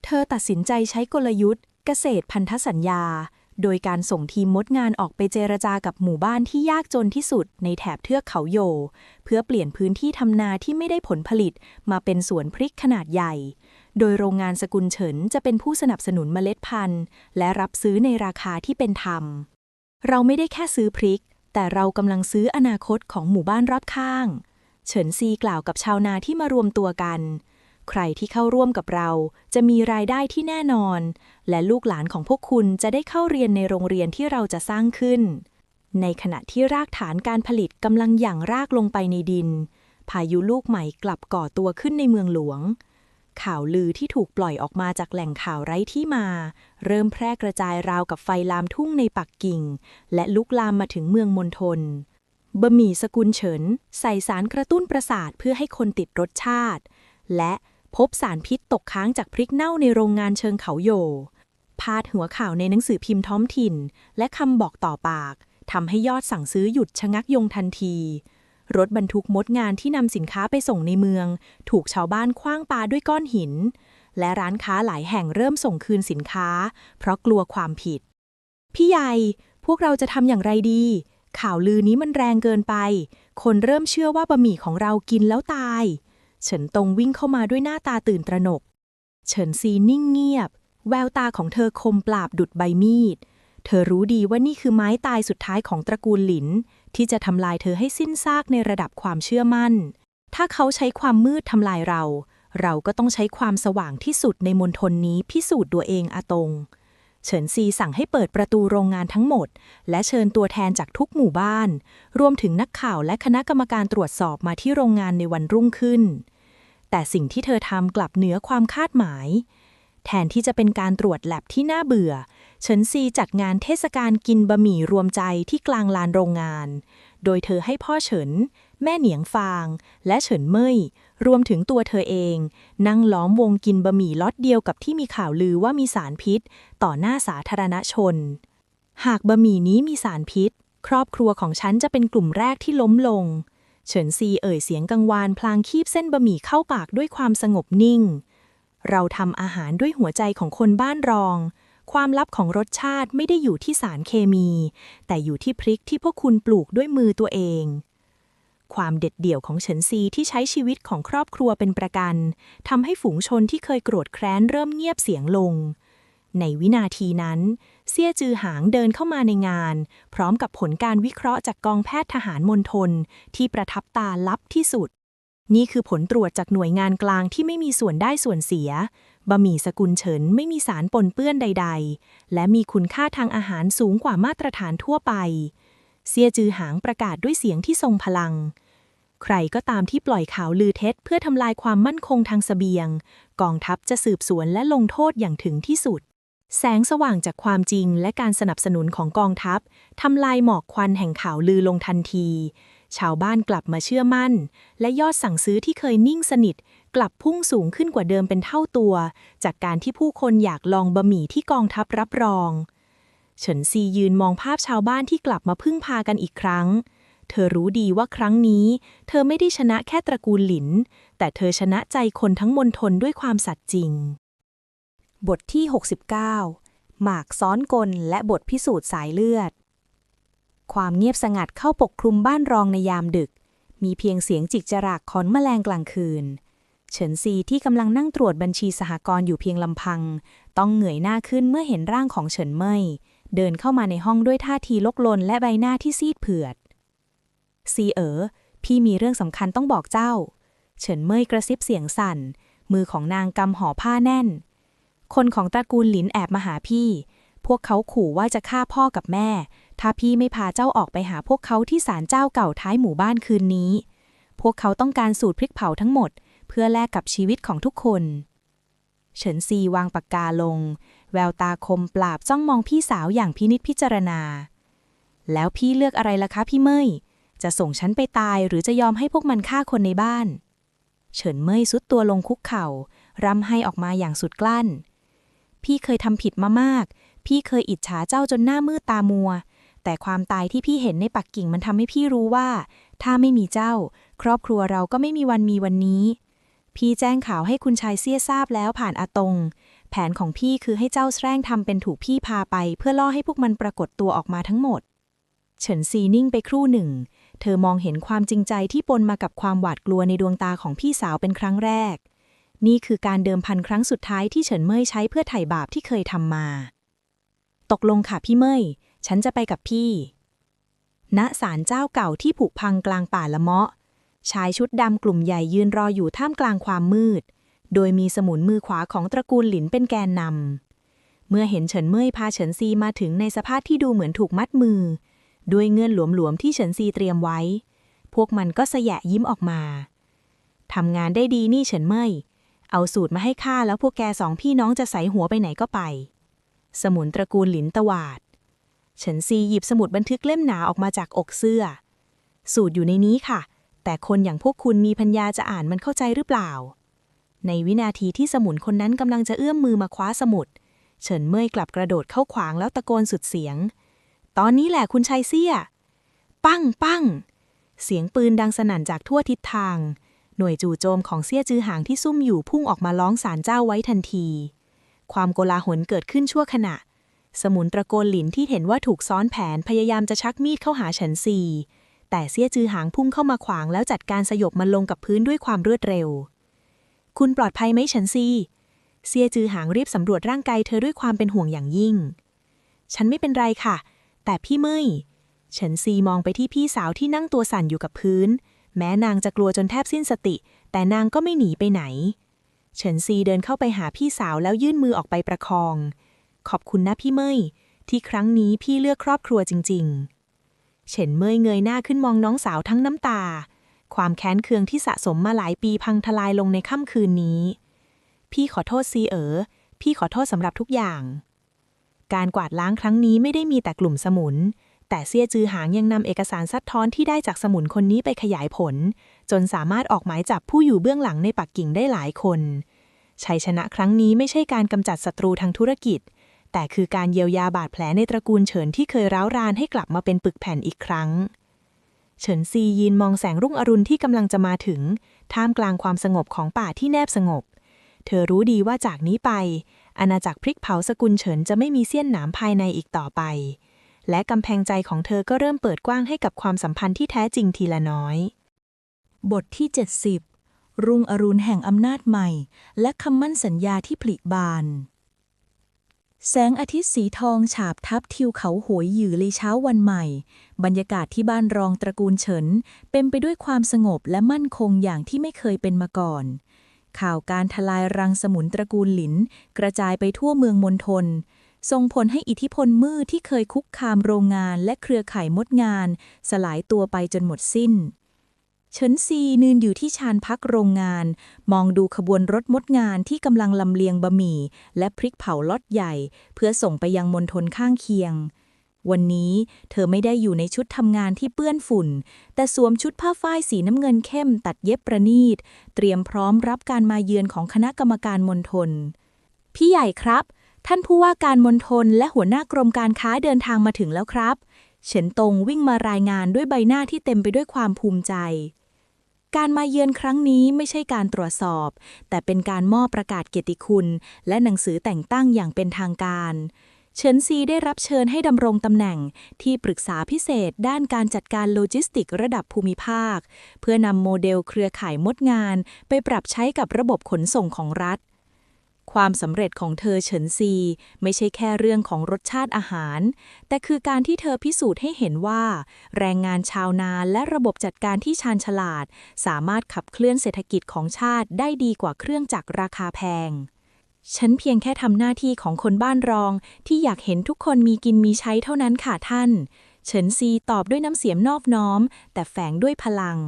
เธอตัดสินใจใช้กลยุทธ์เกษตรพันธสัญญา โดยการส่งทีมมดงานออกไปเจรจากับหมู่บ้านที่ยากจนที่สุดในแถบเทือกเขาโยเพื่อเปลี่ยนพื้นที่ทำนาที่ไม่ได้ผลผลิตมาเป็นสวนพริกขนาดใหญ่โดยโรงงานสกุลเฉินจะเป็นผู้สนับสนุนเมล็ดพันธุ์และรับซื้อในราคาที่เป็นธรรมเราไม่ได้แค่ซื้อพริกแต่เรากำลังซื้ออนาคตของหมู่บ้านรอบข้างเฉินซีกล่าวกับชาวนาที่มารวมตัวกันใครที่เข้าร่วมกับเราจะมีรายได้ที่แน่นอนและลูกหลานของพวกคุณจะได้เข้าเรียนในโรงเรียนที่เราจะสร้างขึ้นในขณะที่รากฐานการผลิตกำลังหยั่งรากลงไปในดินพายุลูกใหม่กลับก่อตัวขึ้นในเมืองหลวงข่าวลือที่ถูกปล่อยออกมาจากแหล่งข่าวไร้ที่มาเริ่มแพร่กระจายราวกับไฟลามทุ่งในปักกิ่งและลุกลามมาถึงเมืองมณฑลบะหมี่สกุลเฉินใส่สารกระตุ้นประสาทเพื่อให้คนติดรสชาติและพบสารพิษตกค้างจากพริกเน่าในโรงงานเชิงเขาโยพาดหัวข่าวในหนังสือพิมพ์ท้องถิ่นและคำบอกต่อปากทำให้ยอดสั่งซื้อหยุดชะงักยงทันทีรถบรรทุกมดงานที่นำสินค้าไปส่งในเมืองถูกชาวบ้านขว้างปาด้วยก้อนหินและร้านค้าหลายแห่งเริ่มส่งคืนสินค้าเพราะกลัวความผิดพี่ใหญ่พวกเราจะทำอย่างไรดีข่าวลือนี้มันแรงเกินไปคนเริ่มเชื่อว่าบะหมี่ของเรากินแล้วตายเฉินตงวิ่งเข้ามาด้วยหน้าตาตื่นตระหนกเฉินซีนิ่งเงียบแววตาของเธอคมปราบดุจใบมีดเธอรู้ดีว่านี่คือไม้ตายสุดท้ายของตระกูลหลินที่จะทำลายเธอให้สิ้นซากในระดับความเชื่อมั่นถ้าเขาใช้ความมืดทำลายเราก็ต้องใช้ความสว่างที่สุดในมณฑลนี้พิสูจน์ตัวเองอาตงเฉินซีสั่งให้เปิดประตูโรงงานทั้งหมดและเชิญตัวแทนจากทุกหมู่บ้านรวมถึงนักข่าวและคณะกรรมการตรวจสอบมาที่โรงงานในวันรุ่งขึ้นแต่สิ่งที่เธอทำกลับเหนือความคาดหมายแทนที่จะเป็นการตรวจแลบที่น่าเบื่อเฉินซีจัดงานเทศกาลกินบะหมี่รวมใจที่กลางลานโรงงานโดยเธอให้พ่อเฉินแม่เหนียงฟางและเฉินเม่ยรวมถึงตัวเธอเองนั่งล้อมวงกินบะหมี่ล็อตเดียวกับที่มีข่าวลือว่ามีสารพิษต่อหน้าสาธารณชนหากบะหมี่นี้มีสารพิษครอบครัวของฉันจะเป็นกลุ่มแรกที่ล้มลงเฉินซีเอ่ยเสียงกังวานพลางคีบเส้นบะหมี่เข้าปากด้วยความสงบนิ่งเราทำอาหารด้วยหัวใจของคนบ้านรองความลับของรสชาติไม่ได้อยู่ที่สารเคมีแต่อยู่ที่พริกที่พวกคุณปลูกด้วยมือตัวเองความเด็ดเดี่ยวของเฉินซีที่ใช้ชีวิตของครอบครัวเป็นประกันทำให้ฝูงชนที่เคยโกรธแค้นเริ่มเงียบเสียงลงในวินาทีนั้นเซี่ยจือหางเดินเข้ามาในงานพร้อมกับผลการวิเคราะห์จากกองแพทย์ทหารมณฑลที่ประทับตาลับที่สุดนี่คือผลตรวจจากหน่วยงานกลางที่ไม่มีส่วนได้ส่วนเสียบะหมี่สกุลเฉินไม่มีสารปนเปื้อนใดๆและมีคุณค่าทางอาหารสูงกว่ามาตรฐานทั่วไปเซี่ยจือหางประกาศด้วยเสียงที่ทรงพลังใครก็ตามที่ปล่อยข่าวลือเท็จเพื่อทำลายความมั่นคงทางเสบียงกองทัพจะสืบสวนและลงโทษอย่างถึงที่สุดแสงสว่างจากความจริงและการสนับสนุนของกองทัพทำลายหมอกควันแห่งข่าวลือลงทันทีชาวบ้านกลับมาเชื่อมั่นและยอดสั่งซื้อที่เคยนิ่งสนิทกลับพุ่งสูงขึ้นกว่าเดิมเป็นเท่าตัวจากการที่ผู้คนอยากลองบะหมี่ที่กองทัพรับรองเฉินซียืนมองภาพชาวบ้านที่กลับมาพึ่งพากันอีกครั้งเธอรู้ดีว่าครั้งนี้เธอไม่ได้ชนะแค่ตระกูลหลินแต่เธอชนะใจคนทั้งมณฑลด้วยความสัตย์จริงบทที่69หมากซ้อนกลและบทพิสูจน์สายเลือดความเงียบสงัดเข้าปกคลุมบ้านรองในยามดึกมีเพียงเสียงจิกจรากของแมลงกลางคืนเฉินซีที่กำลังนั่งตรวจบัญชีสหกรณ์อยู่เพียงลำพังต้องเหงื่อยหน้าขึ้นเมื่อเห็นร่างของเฉินเม่ยเดินเข้ามาในห้องด้วยท่าทีลกลนและใบหน้าที่ซีดเผือดซีพี่มีเรื่องสำคัญต้องบอกเจ้าเฉินเม่ยกระซิบเสียงสั่นมือของนางกำห่อผ้าแน่นคนของตระกูลหลินแอบมาหาพี่พวกเขาขู่ว่าจะฆ่าพ่อกับแม่ถ้าพี่ไม่พาเจ้าออกไปหาพวกเขาที่ศาลเจ้าเก่าท้ายหมู่บ้านคืนนี้พวกเขาต้องการสูตรพริกเผาทั้งหมดเพื่อแลกกับชีวิตของทุกคนเฉินซีวางปากกาลงแววตาคมปราบจ้องมองพี่สาวอย่างพินิจพิจารณาแล้วพี่เลือกอะไรล่ะคะพี่เม่ยจะส่งฉันไปตายหรือจะยอมให้พวกมันฆ่าคนในบ้านเฉินเม่ยซุดตัวลงคุกเข่ารำไห้ออกมาอย่างสุดกลั้นพี่เคยทำผิดมามากพี่เคยอิจฉาเจ้าจนหน้ามืดตามัวแต่ความตายที่พี่เห็นในปักกิ่งมันทำให้พี่รู้ว่าถ้าไม่มีเจ้าครอบครัวเราก็ไม่มีวันนี้พี่แจ้งข่าวให้คุณชายเซี่ยทราบแล้วผ่านอาตงแผ แผนของพี่คือให้เจ้าแสร้งทำเป็นถูกพี่พาไปเพื่อล่อให้พวกมันปรากฏตัวออกมาทั้งหมดเฉินซีนิ่งไปครู่หนึ่งเธอมองเห็นความจริงใจที่ปนมากับความหวาดกลัวในดวงตาของพี่สาวเป็นครั้งแรกนี่คือการเดิมพันครั้งสุดท้ายที่เฉินเม่ยใช้เพื่อไถ่บาปที่เคยทำมาตกลงค่ะพี่เม่ยฉันจะไปกับพี่ณศาลเจ้าเก่าที่ผุพังกลางป่าละเมาะชายชุดดำกลุ่มใหญ่ยืนรออยู่ท่ามกลางความมืดโดยมีสมุนมือขวาของตระกูลหลินเป็นแกนนำเมื่อเห็นเฉินเม่ยพาเฉินซีมาถึงในสภาพที่ดูเหมือนถูกมัดมือด้วยเงื่อนหลวมๆที่เฉินซีเตรียมไว้พวกมันก็สยะยิ้มออกมาทำงานได้ดีนี่เฉินเม่ยเอาสูตรมาให้ข้าแล้วพวกแกสองพี่น้องจะใส่หัวไปไหนก็ไปสมุนตระกูลหลินตวาดเฉินซีหยิบสมุดบันทึกเล่มหนาออกมาจากอกเสื้อสูตรอยู่ในนี้ค่ะแต่คนอย่างพวกคุณมีปัญญาจะอ่านมันเข้าใจหรือเปล่าในวินาทีที่สมุนคนนั้นกำลังจะเอื้อมมือมาคว้าสมุดเฉินเม่ยกลับกระโดดเข้าขวางแล้วตะโกนสุดเสียงตอนนี้แหละคุณชายเซี่ยปั้งปั้งเสียงปืนดังสนั่นจากทั่วทิศทางหน่วยจู่โจมของเซี่ยจือหางที่ซุ่มอยู่พุ่งออกมาล้องศาลเจ้าไว้ทันทีความโกลาหลเกิดขึ้นชั่วขณะสมุนตระโกนหลินที่เห็นว่าถูกซ้อนแผนพยายามจะชักมีดเข้าหาเฉินซีแต่เซี่ยจือหางพุ่งเข้ามาขวางแล้วจัดการสยบมันลงกับพื้นด้วยความรวดเร็วคุณปลอดภัยไหมเฉินซีเซี่ยจือหางรีบสำรวจร่างกายเธอด้วยความเป็นห่วงอย่างยิ่งฉันไม่เป็นไรค่ะแต่พี่เม่ยเฉินซีมองไปที่พี่สาวที่นั่งตัวสั่นอยู่กับพื้นแม้นางจะกลัวจนแทบสิ้นสติแต่นางก็ไม่หนีไปไหนเฉินซีเดินเข้าไปหาพี่สาวแล้วยื่นมือออกไปประคองขอบคุณนะพี่เม่ยที่ครั้งนี้พี่เลือกครอบครัวจริงๆเฉินเม่ยเงยหน้าขึ้นมองน้องสาวทั้งน้ำตาความแค้นเคืองที่สะสมมาหลายปีพังทลายลงในค่ำคืนนี้พี่ขอโทษซีพี่ขอโทษสำหรับทุกอย่างการกวาดล้างครั้งนี้ไม่ได้มีแต่กลุ่มสมุนแต่เซี่ยจือหางยังนำเอกสารซัดท้อนที่ได้จากสมุนคนนี้ไปขยายผลจนสามารถออกหมายจับผู้อยู่เบื้องหลังในปักกิ่งได้หลายคนชัยชนะครั้งนี้ไม่ใช่การกำจัดศัตรูทางธุรกิจแต่คือการเยียวยาบาดแผลในตระกูลเฉินที่เคยร้าวรานให้กลับมาเป็นปึกแผ่นอีกครั้งเฉินซียืนมองแสงรุ่งอรุณที่กำลังจะมาถึงท่ามกลางความสงบของป่าที่แนบสงบเธอรู้ดีว่าจากนี้ไปอาณาจักรพริกเผาสกุลเฉินจะไม่มีเสี้ยนหนามภายในอีกต่อไปและกำแพงใจของเธอก็เริ่มเปิดกว้างให้กับความสัมพันธ์ที่แท้จริงทีละน้อยบทที่70รุ่งอรุณแห่งอำนาจใหม่และคำมั่นสัญญาที่ผลิบานแสงอาทิตย์สีทองฉาบทับทิวเขาโหยหยื่อในเช้าวันใหม่บรรยากาศที่บ้านรองตระกูลเฉินเป็นไปด้วยความสงบและมั่นคงอย่างที่ไม่เคยเป็นมาก่อนข่าวการทลายรังสมุนตระกูลหลินกระจายไปทั่วเมืองมณฑลส่งผลให้อิทธิพลมืดที่เคยคุกคามโรงงานและเครือข่ายมดงานสลายตัวไปจนหมดสิ้นเฉินซียืนอยู่ที่ชานพักโรงงานมองดูขบวนรถมดงานที่กำลังลำเลียงบะหมี่และพริกเผาล็อตใหญ่เพื่อส่งไปยังมณฑลข้างเคียงวันนี้เธอไม่ได้อยู่ในชุดทำงานที่เปื้อนฝุ่นแต่สวมชุดผ้าฝ้ายสีน้ำเงินเข้มตัดเย็บประณีตเตรียมพร้อมรับการมาเยือนของคณะกรรมการมณฑลพี่ใหญ่ครับท่านผู้ว่าการมณฑลและหัวหน้ากรมการค้าเดินทางมาถึงแล้วครับเฉินตงวิ่งมารายงานด้วยใบหน้าที่เต็มไปด้วยความภูมิใจการมาเยือนครั้งนี้ไม่ใช่การตรวจสอบแต่เป็นการมอบประกาศเกียรติคุณและหนังสือแต่งตั้งอย่างเป็นทางการเฉินซีได้รับเชิญให้ดำรงตำแหน่งที่ปรึกษาพิเศษด้านการจัดการโลจิสติกระดับภูมิภาคเพื่อนำโมเดลเครือข่ายมดงานไปปรับใช้กับระบบขนส่งของรัฐความสำเร็จของเธอเฉินซีไม่ใช่แค่เรื่องของรสชาติอาหารแต่คือการที่เธอพิสูจน์ให้เห็นว่าแรงงานชาวนาและระบบจัดการที่ชาญฉลาดสามารถขับเคลื่อนเศรษฐกิจของชาติได้ดีกว่าเครื่องจักรราคาแพงฉันเพียงแค่ทำหน้าที่ของคนบ้านรองที่อยากเห็นทุกคนมีกินมีใช้เท่านั้นค่ะท่านเฉินซีตอบด้วยน้ำเสียงนอบน้อมแต่แฝงด้วยพลัง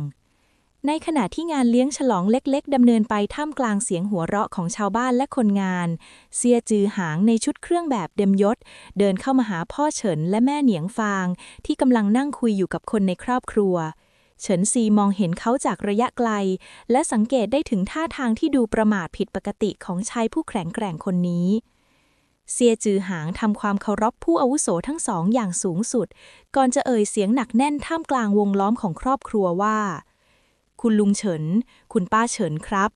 ในขณะที่งานเลี้ยงฉลองเล็กๆดำเนินไปท่ามกลางเสียงหัวเราะของชาวบ้านและคนงานเซียจือหางในชุดเครื่องแบบเต็มยศเดินเข้ามาหาพ่อเฉินและแม่เหนียงฟางที่กำลังนั่งคุยอยู่กับคนในครอบครัวเฉินซีมองเห็นเขาจากระยะไกลและสังเกตได้ถึงท่าทางที่ดูประหม่าผิดปกติของชายผู้แข็งแกร่งคนนี้เซียจือหางทำความเคารพผู้อาวุโสทั้งสองอย่างสูงสุดก่อนจะเอ่ยเสียงหนักแน่นท่ามกลางวงล้อมของครอบครัวว่าคุณลุงเฉินคุณป้าเฉินครับ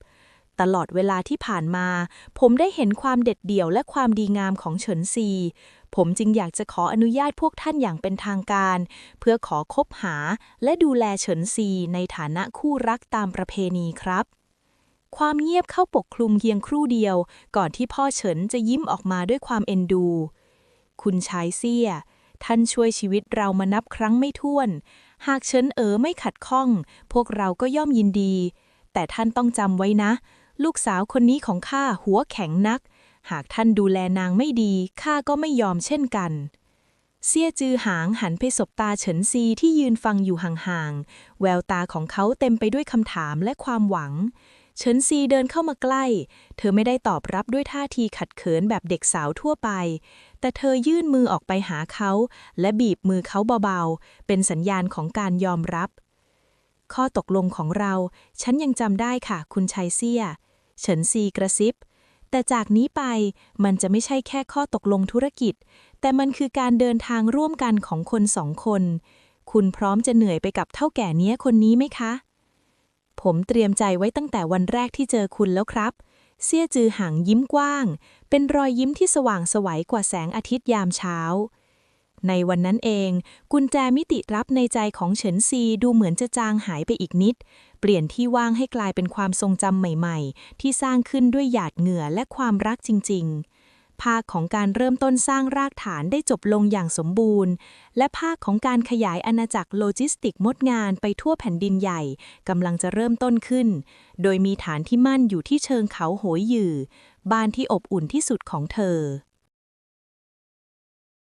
ตลอดเวลาที่ผ่านมา ผมได้เห็นความเด็ดเดี่ยวและความดีงามของเฉินซี ผมจึงอยากจะขออนุญาตพวกท่านอย่างเป็นทางการ เพื่อขอคบหาและดูแลเฉินซีในฐานะคู่รักตามประเพณีครับ ความเงียบเข้าปกคลุมเพียงครู่เดียว ก่อนที่พ่อเฉินจะยิ้มออกมาด้วยความเอ็นดู คุณชายเซี่ย ท่านช่วยชีวิตเรามานับครั้งไม่ถ้วน หากเฉินไม่ขัดข้อง พวกเราก็ย่อมยินดี แต่ท่านต้องจำไว้นะ ลูกสาวคนนี้ของข้าหัวแข็งนัก หากท่านดูแลนางไม่ดีข้าก็ไม่ยอมเช่นกัน เซี่ยจือหางหันไปสบตาเฉินซีที่ยืนฟังอยู่ห่างๆ แววตาของเขาเต็มไปด้วยคำถามและความหวัง เฉินซีเดินเข้ามาใกล้ เธอไม่ได้ตอบรับด้วยท่าทีขัดเขินแบบเด็กสาวทั่วไป แต่เธอยื่นมือออกไปหาเขาและบีบมือเขาเบาๆ เป็นสัญญาณของการยอมรับ ข้อตกลงของเราฉันยังจำได้ค่ะคุณชายเซี่ย เฉินซีกระซิบ แต่จากนี้ไปมันจะไม่ใช่แค่ข้อตกลงธุรกิจ แต่มันคือการเดินทางร่วมกันของคนสองคน คุณพร้อมจะเหนื่อยไปกับเฒ่าแก่เนี้ยคนนี้ไหมคะ ผมเตรียมใจไว้ตั้งแต่วันแรกที่เจอคุณแล้วครับ เซี่ยจือหางยิ้มกว้าง เป็นรอยยิ้มที่สว่างไสวกว่าแสงอาทิตย์ยามเช้า ในวันนั้นเองกุญแจมิติลับในใจของเฉินซีดูเหมือนจะจางหายไปอีกนิด เปลี่ยนที่ว่างให้กลายเป็นความทรงจำใหม่ๆที่สร้างขึ้นด้วยหยาดเหงื่อและความรักจริงๆ ภาคของการเริ่มต้นสร้างรากฐานได้จบลงอย่างสมบูรณ์ และภาคของการขยายอาณาจักรโลจิสติกมดงานไปทั่วแผ่นดินใหญ่กำลังจะเริ่มต้นขึ้น โดยมีฐานที่มั่นอยู่ที่เชิงเขาโหยหยื่อบ้านที่อบอุ่นที่สุดของเธอ